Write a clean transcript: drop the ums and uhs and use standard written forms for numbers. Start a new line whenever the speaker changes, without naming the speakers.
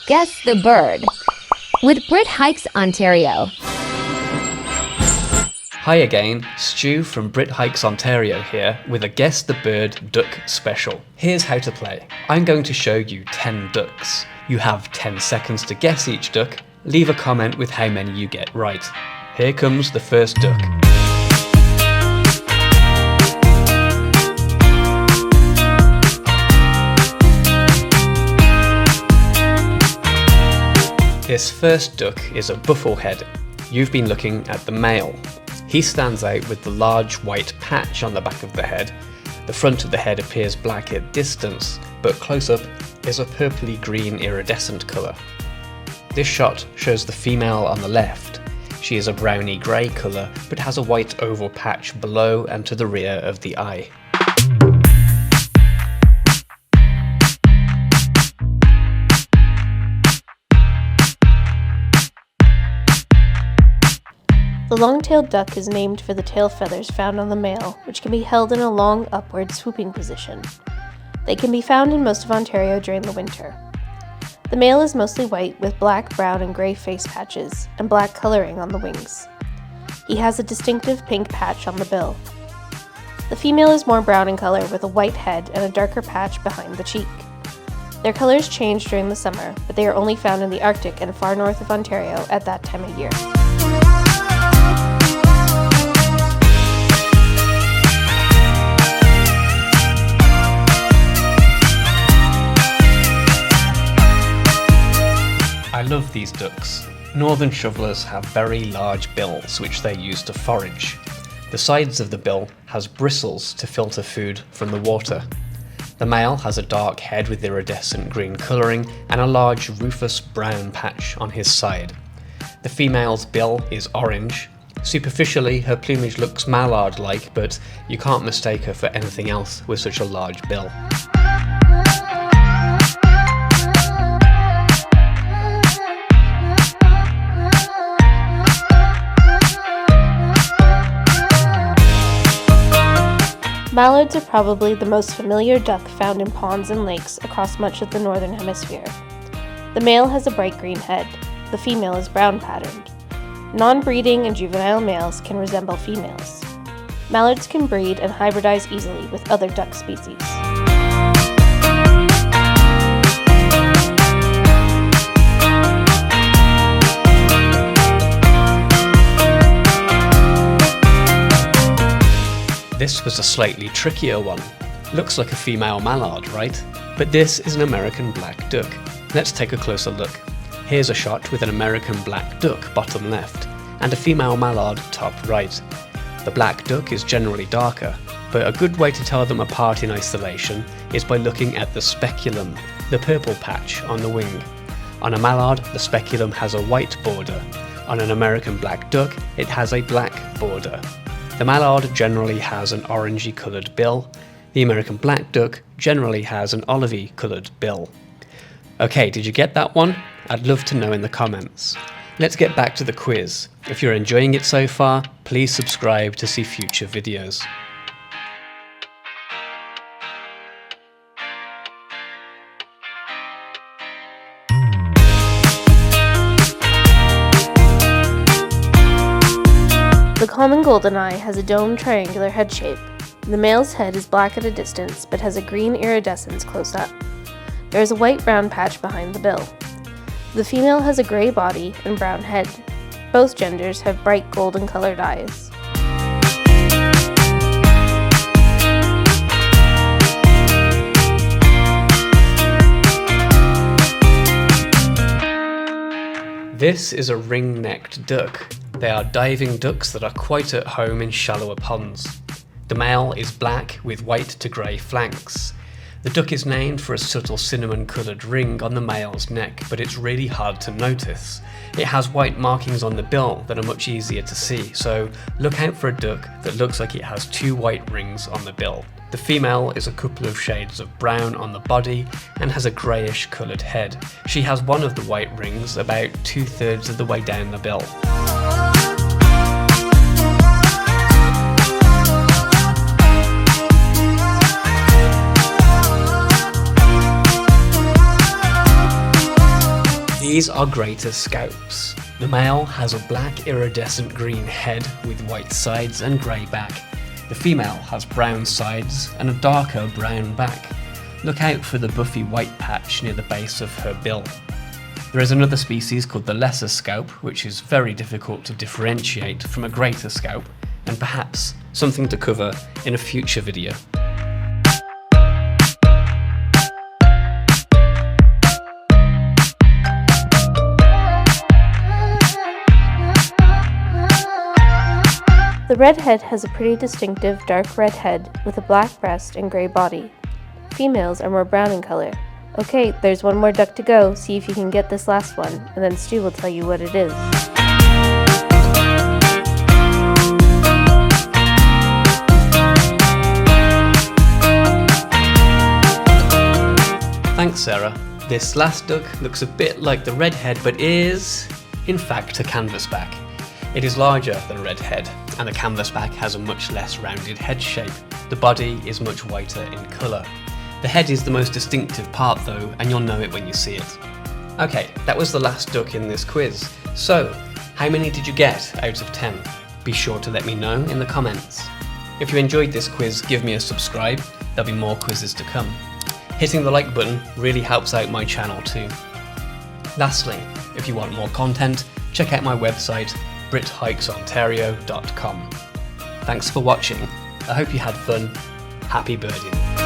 Guess the Bird with Brit Hikes Ontario.
Hi again, Stu from Brit Hikes Ontario here with a Guess the Bird duck special. Here's how to play. I'm going to show you 10 ducks. You have 10 seconds to guess each duck. Leave a comment with how many you get right. Here comes the first duck. This first duck is a Bufflehead. You've been looking at the male. He stands out with the large white patch on the back of the head. The front of the head appears black at distance, but close up is a purpley green iridescent colour. This shot shows the female on the left. She is a browny grey colour, but has a white oval patch below and to the rear of the eye.
The long-tailed duck is named for the tail feathers found on the male, which can be held in a long upward swooping position. They can be found in most of Ontario during the winter. The male is mostly white with black, brown, and grey face patches, and black colouring on the wings. He has a distinctive pink patch on the bill. The female is more brown in colour with a white head and a darker patch behind the cheek. Their colours change during the summer, but they are only found in the Arctic and far north of Ontario at that time of year.
I love these ducks. Northern shovelers have very large bills which they use to forage. The sides of the bill has bristles to filter food from the water. The male has a dark head with iridescent green colouring and a large rufous brown patch on his side. The female's bill is orange. Superficially, her plumage looks mallard-like, but you can't mistake her for anything else with such a large bill.
Mallards are probably the most familiar duck found in ponds and lakes across much of the northern hemisphere. The male has a bright green head. The female is brown patterned. Non-breeding and juvenile males can resemble females. Mallards can breed and hybridize easily with other duck species.
This was a slightly trickier one. Looks like a female mallard, right? But this is an American black duck. Let's take a closer look. Here's a shot with an American black duck bottom left, and a female mallard top right. The black duck is generally darker, but a good way to tell them apart in isolation is by looking at the speculum, the purple patch on the wing. On a mallard, the speculum has a white border. On an American black duck, it has a black border. The mallard generally has an orangey coloured bill. The American black duck generally has an olivey coloured bill. Okay, did you get that one? I'd love to know in the comments. Let's get back to the quiz. If you're enjoying it so far, please subscribe to see future videos.
The common goldeneye has a domed triangular head shape. The male's head is black at a distance, but has a green iridescence close up. There is a white-brown patch behind the bill. The female has a grey body and brown head. Both genders have bright golden colored eyes.
This is a ring-necked duck. They are diving ducks that are quite at home in shallower ponds. The male is black with white to grey flanks. The duck is named for a subtle cinnamon-coloured ring on the male's neck, but it's really hard to notice. It has white markings on the bill that are much easier to see, so look out for a duck that looks like it has two white rings on the bill. The female is a couple of shades of brown on the body and has a greyish coloured head. She has one of the white rings about 2/3 of the way down the bill. These are greater Scaups. The male has a black iridescent green head with white sides and grey back. The female has brown sides and a darker brown back. Look out for the buffy white patch near the base of her bill. There is another species called the lesser Scaup, which is very difficult to differentiate from a greater Scaup, and perhaps something to cover in a future video.
The redhead has a pretty distinctive dark red head with a black breast and grey body. Females are more brown in color. Okay, there's one more duck to go. See if you can get this last one, and then Stu will tell you what it is.
Thanks, Sarah. This last duck looks a bit like the redhead, but is, in fact, a canvasback. It is larger than a redhead, and the canvasback has a much less rounded head shape. The body is much whiter in colour. The head is the most distinctive part though, and you'll know it when you see it. Okay, that was the last duck in this quiz. So, how many did you get out of 10? Be sure to let me know in the comments. If you enjoyed this quiz, give me a subscribe. There'll be more quizzes to come. Hitting the like button really helps out my channel too. Lastly, if you want more content, check out my website, brithikesontario.com. Thanks for watching. I hope you had fun. Happy birding.